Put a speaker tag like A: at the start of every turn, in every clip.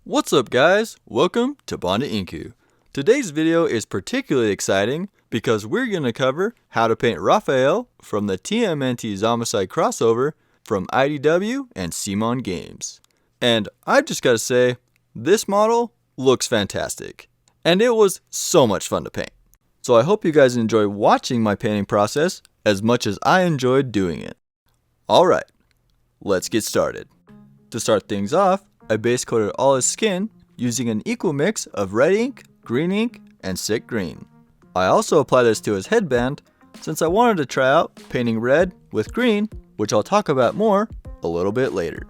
A: What's up guys? Welcome to Banda Inku. Today's video is particularly exciting because we're going to cover how to paint Raphael from the TMNT Zombicide crossover from IDW and CMON games. And I've just got to say, this model looks fantastic. And it was so much fun to paint. So I hope you guys enjoy watching my painting process as much as I enjoyed doing it. Alright, let's get started. To start things off, I base coated all his skin using an equal mix of red ink, green ink, and sick green. I also applied this to his headband since I wanted to try out painting red with green, which I'll talk about more a little bit later.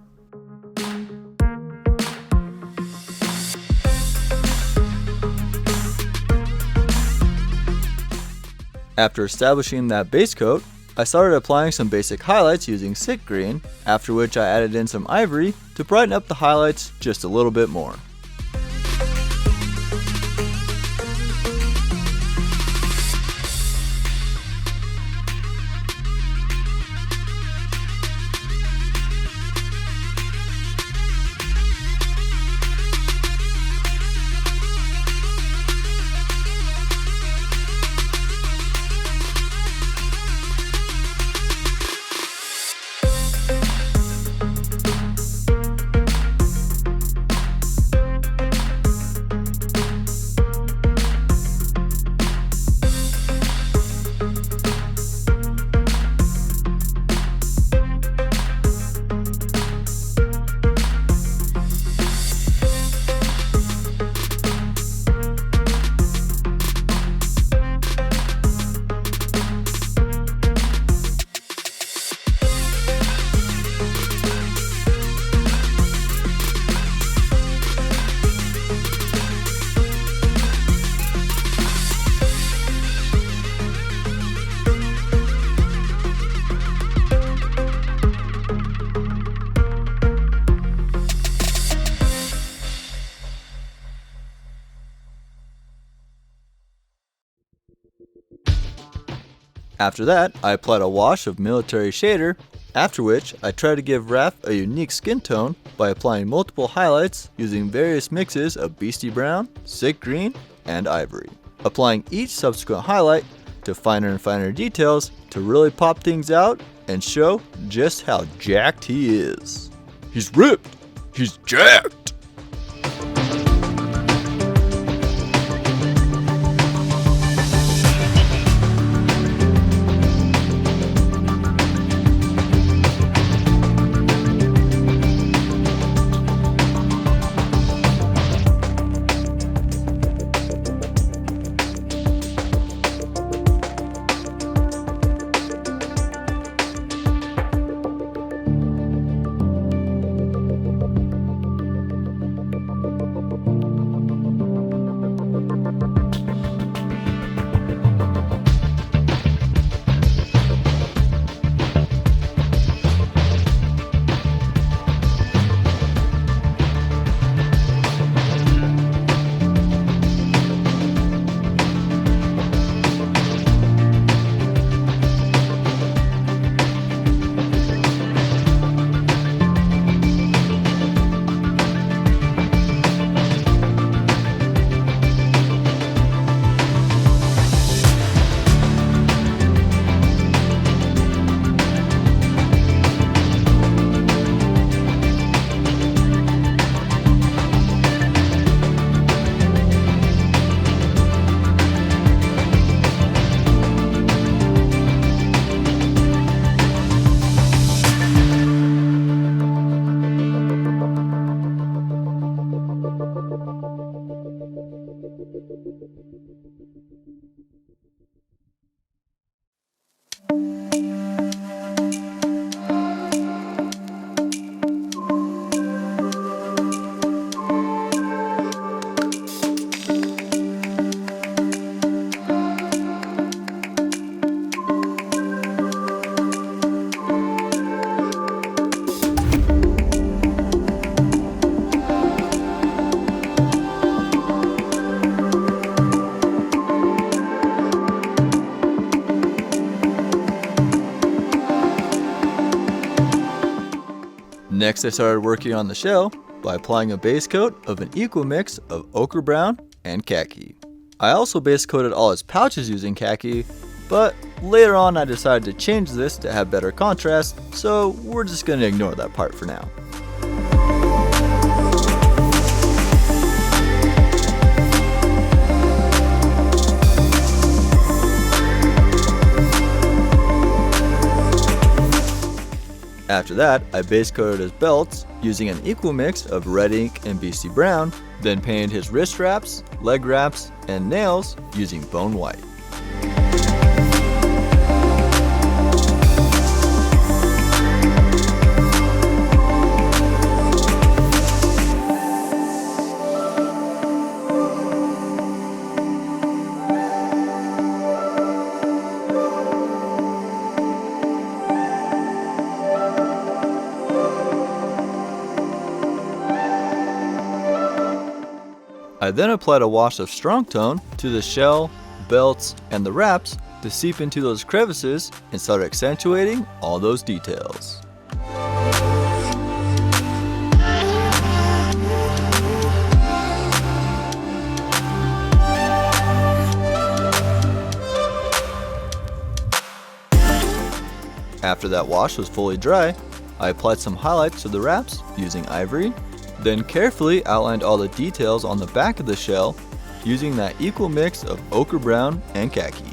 A: After establishing that base coat, I started applying some basic highlights using sick green, after which I added in some ivory to brighten up the highlights just a little bit more. After that, I applied a wash of military shader, after which I tried to give Raph a unique skin tone by applying multiple highlights using various mixes of Beasty brown, sick green, and ivory. Applying each subsequent highlight to finer and finer details to really pop things out and show just how jacked he is. He's ripped! He's jacked! Next I started working on the shell, by applying a base coat of an equal mix of ochre brown and khaki. I also base coated all his pouches using khaki, but later on I decided to change this to have better contrast, so we're just going to ignore that part for now. After that, I base coated his belts using an equal mix of red ink and Beasty brown, then painted his wrist wraps, leg wraps, and nails using bone white. I then applied a wash of strong tone to the shell, belts, and the wraps to seep into those crevices and start accentuating all those details. After that wash was fully dry, I applied some highlights to the wraps using Ivory, then carefully outlined all the details on the back of the shell using that equal mix of ochre brown and khaki.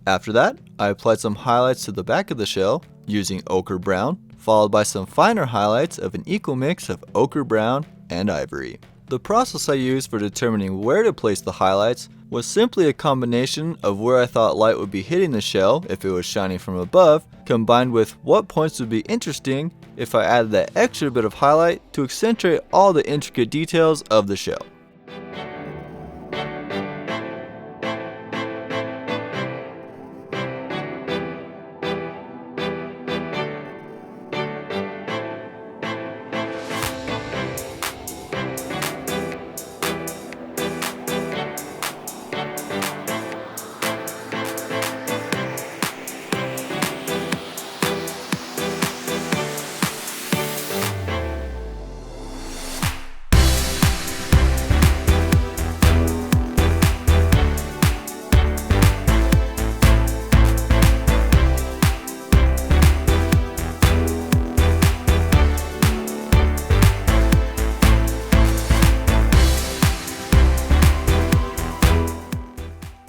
A: After that, I applied some highlights to the back of the shell using ochre brown, followed by some finer highlights of an equal mix of ochre brown and ivory. The process I used for determining where to place the highlights was simply a combination of where I thought light would be hitting the shell if it was shining from above, combined with what points would be interesting if I added that extra bit of highlight to accentuate all the intricate details of the shell.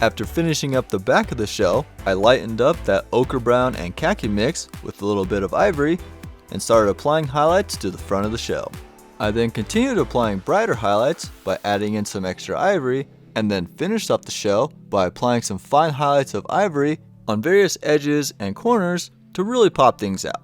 A: After finishing up the back of the shell, I lightened up that ochre brown and khaki mix with a little bit of ivory and started applying highlights to the front of the shell. I then continued applying brighter highlights by adding in some extra ivory, and then finished up the shell by applying some fine highlights of ivory on various edges and corners to really pop things out.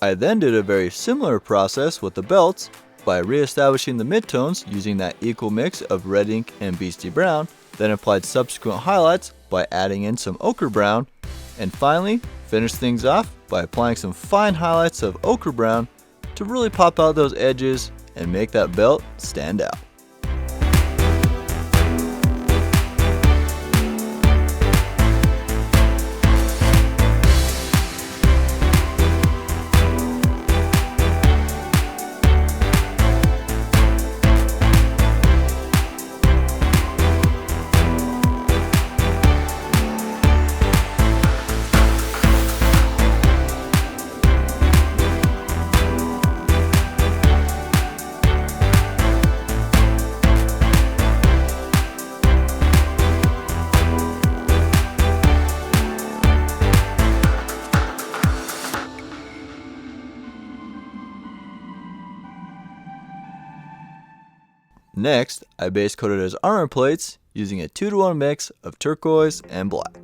A: I then did a very similar process with the belts by re-establishing the midtones using that equal mix of red ink and Beasty brown, then applied subsequent highlights by adding in some ochre brown, and finally finished things off by applying some fine highlights of ochre brown to really pop out those edges and make that belt stand out. Next, I base coated his armor plates using a 2-to-1 mix of turquoise and black.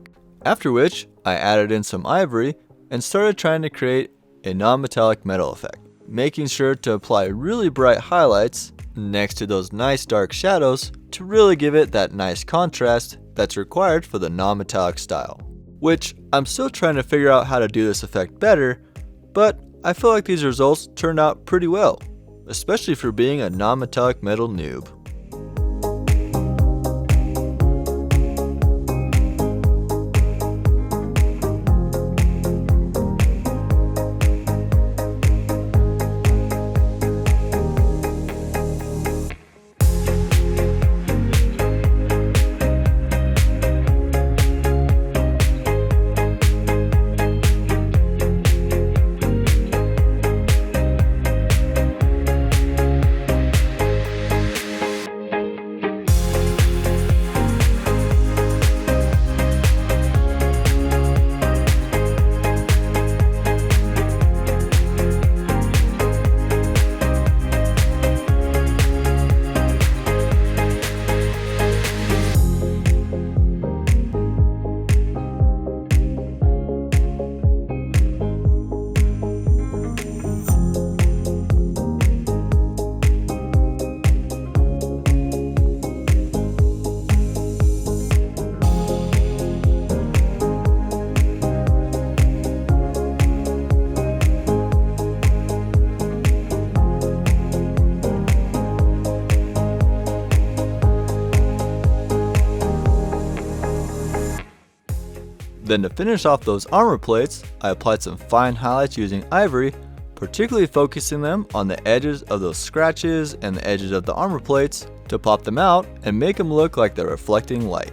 A: After which, I added in some ivory and started trying to create a non-metallic metal effect, making sure to apply really bright highlights next to those nice dark shadows to really give it that nice contrast that's required for the non-metallic style. Which, I'm still trying to figure out how to do this effect better, but I feel like these results turned out pretty well, especially for being a non-metallic metal noob. Then to finish off those armor plates, I applied some fine highlights using ivory, particularly focusing them on the edges of those scratches and the edges of the armor plates to pop them out and make them look like they're reflecting light.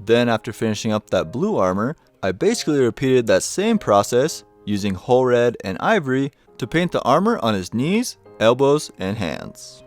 A: Then after finishing up that blue armor, I basically repeated that same process using whole red and ivory to paint the armor on his knees, elbows, and hands.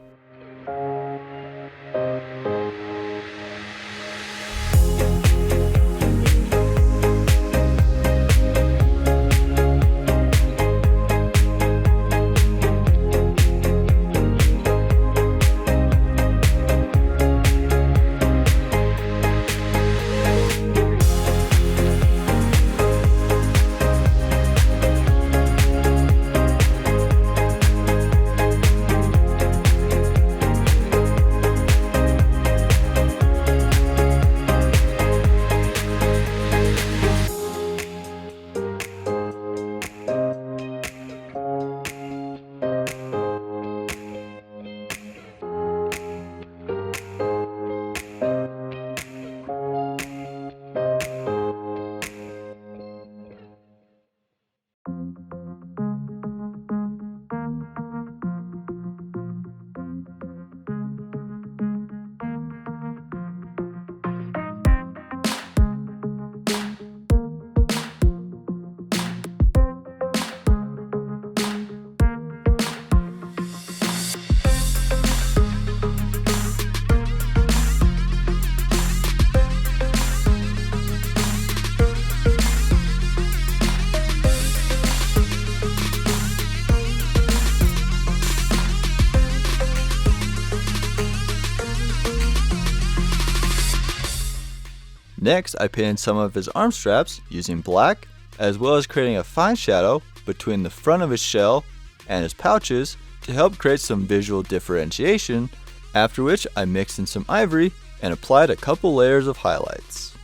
A: Next, I painted some of his arm straps using black, as well as creating a fine shadow between the front of his shell and his pouches to help create some visual differentiation, after which I mixed in some ivory and applied a couple layers of highlights.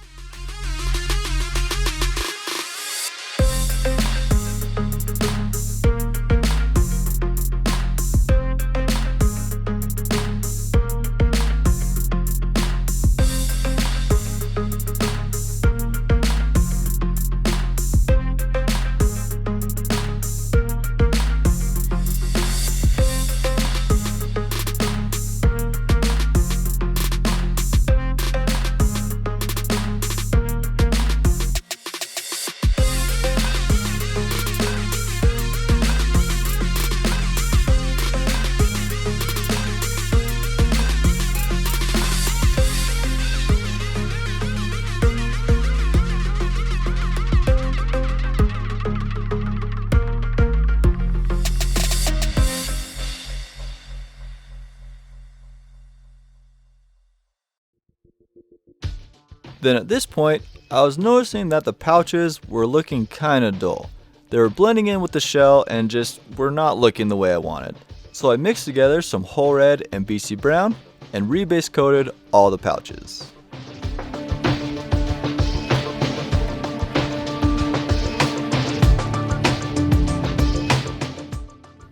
A: Then at this point, I was noticing that the pouches were looking kinda dull. They were blending in with the shell and just were not looking the way I wanted. So I mixed together some whole red and Beasty brown and rebase coated all the pouches.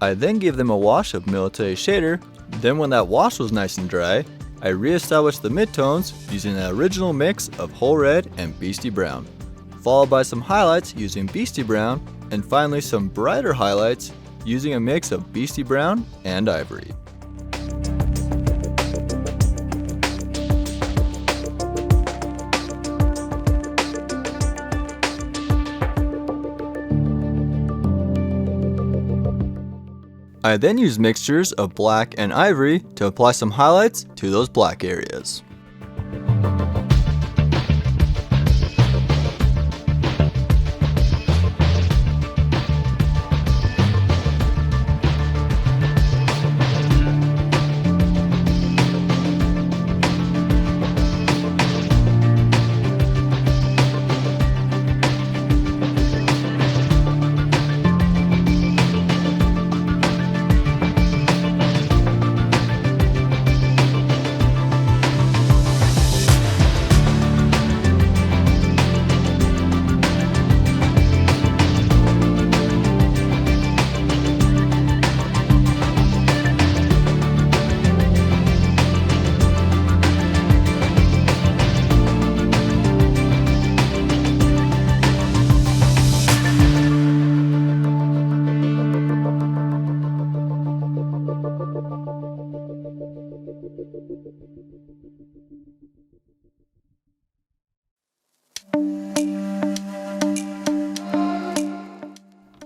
A: I then gave them a wash of military shader. Then when that wash was nice and dry, I re-established the midtones using the original mix of whole red and Beasty brown, followed by some highlights using Beasty brown, and finally some brighter highlights using a mix of Beasty brown and ivory. I then used mixtures of black and ivory to apply some highlights to those black areas.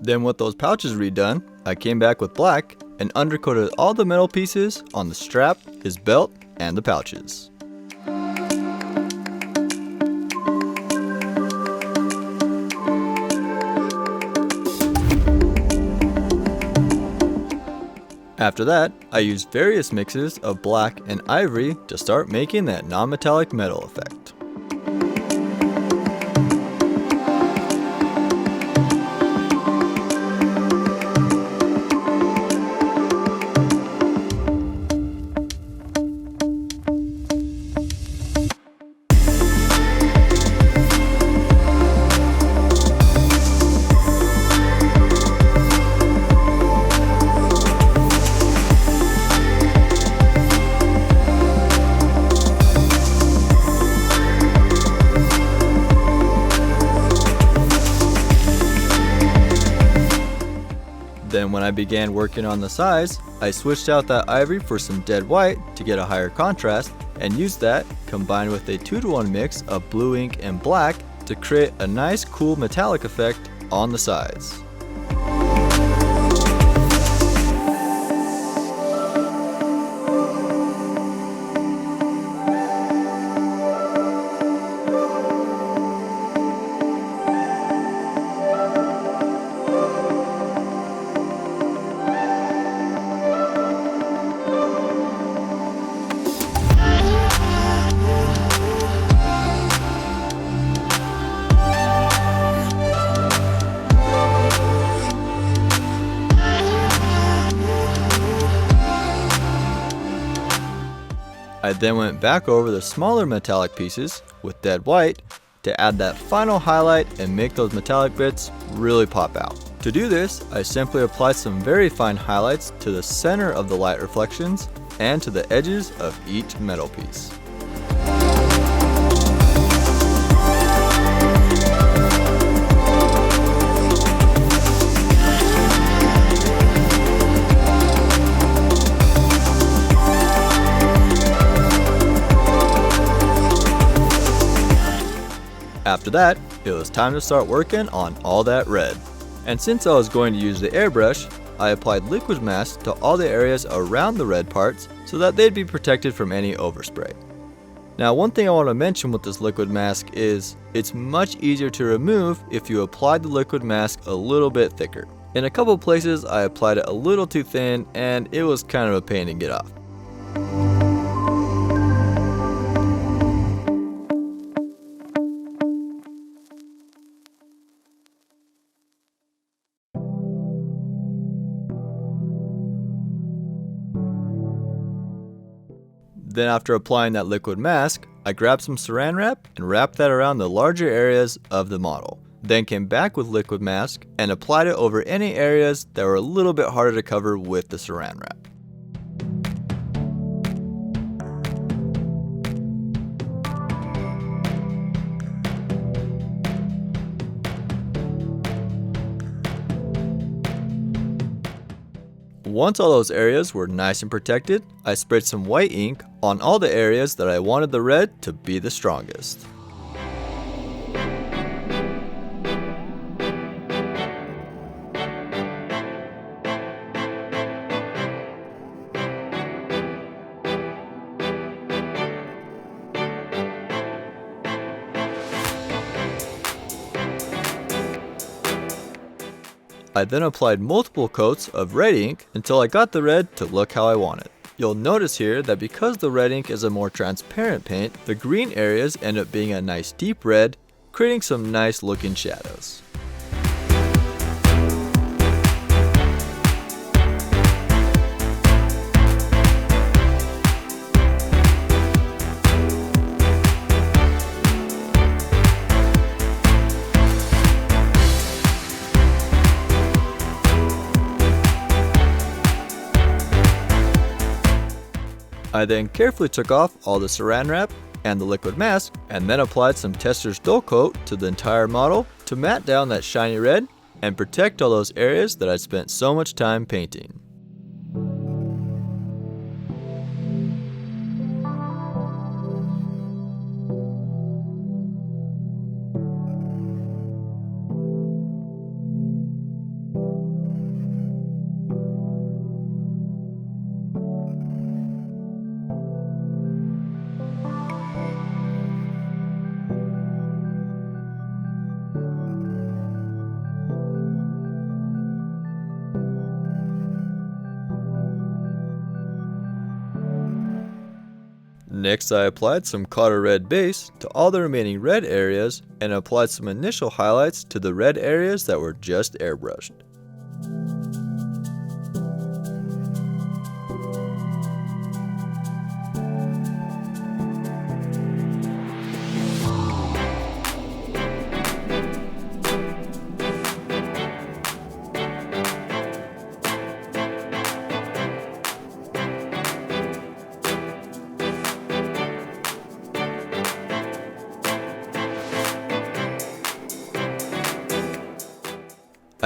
A: Then with those pouches redone, I came back with black and undercoated all the metal pieces on the strap, his belt, and the pouches. After that, I used various mixes of black and ivory to start making that non-metallic metal effect. Then when I began working on the sides, I switched out that ivory for some dead white to get a higher contrast, and used that combined with a 2-to-1 mix of blue ink and black to create a nice cool metallic effect on the sides. then went back over the smaller metallic pieces with dead white to add that final highlight and make those metallic bits really pop out. To do this, I simply applied some very fine highlights to the center of the light reflections and to the edges of each metal piece. After that, it was time to start working on all that red. And since I was going to use the airbrush, I applied liquid mask to all the areas around the red parts so that they'd be protected from any overspray. Now, one thing I want to mention with this liquid mask is it's much easier to remove if you apply the liquid mask a little bit thicker. In a couple places I applied it a little too thin and it was kind of a pain to get off. Then after applying that liquid mask, I grabbed some Saran wrap and wrapped that around the larger areas of the model. Then came back with liquid mask and applied it over any areas that were a little bit harder to cover with the Saran wrap. Once all those areas were nice and protected, I sprayed some white ink on all the areas that I wanted the red to be the strongest. I then applied multiple coats of red ink until I got the red to look how I want it. You'll notice here that because the red ink is a more transparent paint, the green areas end up being a nice deep red, creating some nice looking shadows. I then carefully took off all the Saran wrap and the liquid mask, and then applied some Testors Dullcote to the entire model to matte down that shiny red and protect all those areas that I'd spent so much time painting. Next, I applied some colored red base to all the remaining red areas and applied some initial highlights to the red areas that were just airbrushed.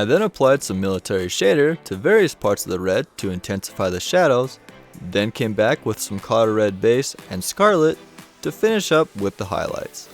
A: I then applied some military shader to various parts of the red to intensify the shadows, then came back with some colored red base and Scarlet to finish up with the highlights.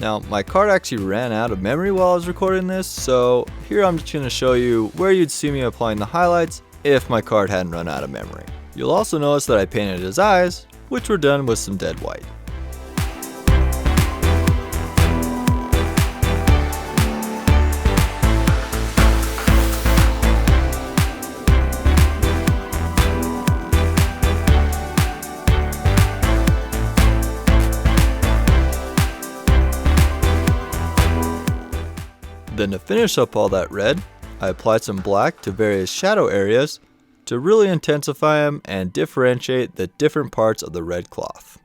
A: Now, my card actually ran out of memory while I was recording this, so here I'm just going to show you where you'd see me applying the highlights if my card hadn't run out of memory. You'll also notice that I painted his eyes, which were done with some dead white. Then to finish up all that red, I applied some black to various shadow areas to really intensify them and differentiate the different parts of the red cloth.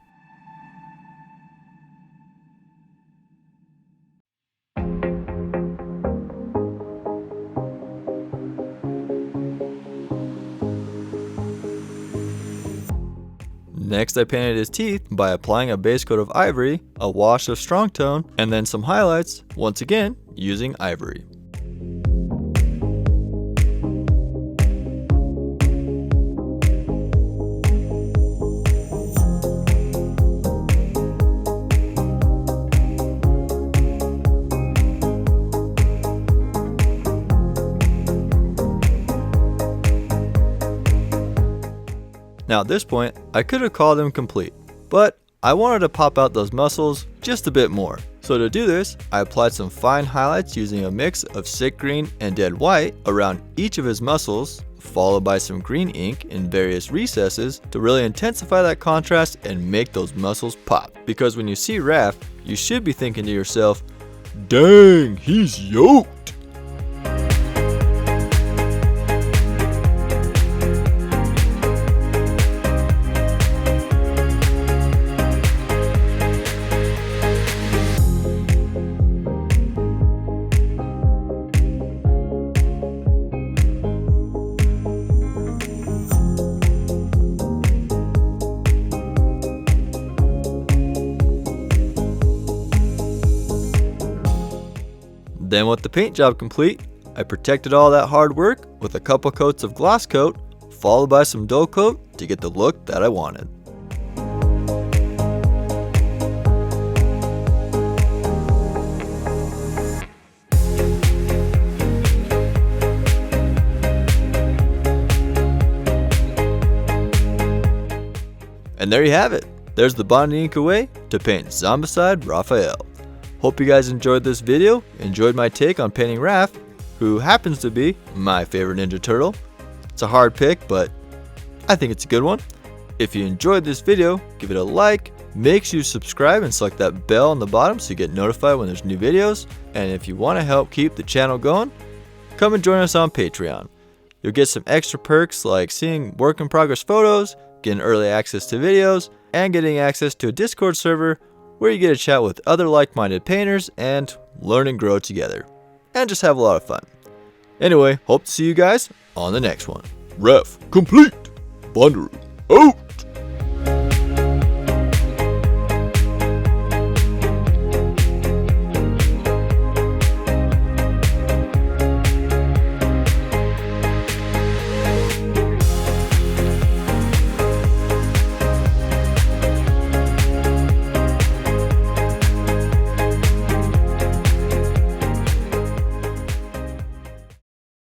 A: Next, I painted his teeth by applying a base coat of Ivory, a wash of strong tone, and then some highlights, once again using Ivory. Now at this point, I could have called him complete, but I wanted to pop out those muscles just a bit more. So to do this, I applied some fine highlights using a mix of sick green and dead white around each of his muscles, followed by some green ink in various recesses to really intensify that contrast and make those muscles pop. Because when you see Raph, you should be thinking to yourself, dang, he's yoked! Then with the paint job complete, I protected all that hard work with a couple coats of Glosscote, followed by some Dullcote to get the look that I wanted. And there you have it. There's the Banda Inku way to paint Zombicide Raphael. Hope you guys enjoyed this video, enjoyed my take on painting Raph, who happens to be my favorite Ninja Turtle. It's a hard pick, but I think it's a good one. If you enjoyed this video, give it a like, make sure you subscribe and select that bell on the bottom so you get notified when there's new videos. And if you want to help keep the channel going, come and join us on Patreon. You'll get some extra perks like seeing work in progress photos, getting early access to videos, and getting access to a Discord server where you get to chat with other like-minded painters and learn and grow together. And just have a lot of fun. Anyway, hope to see you guys on the next one. Ref complete. Banda out.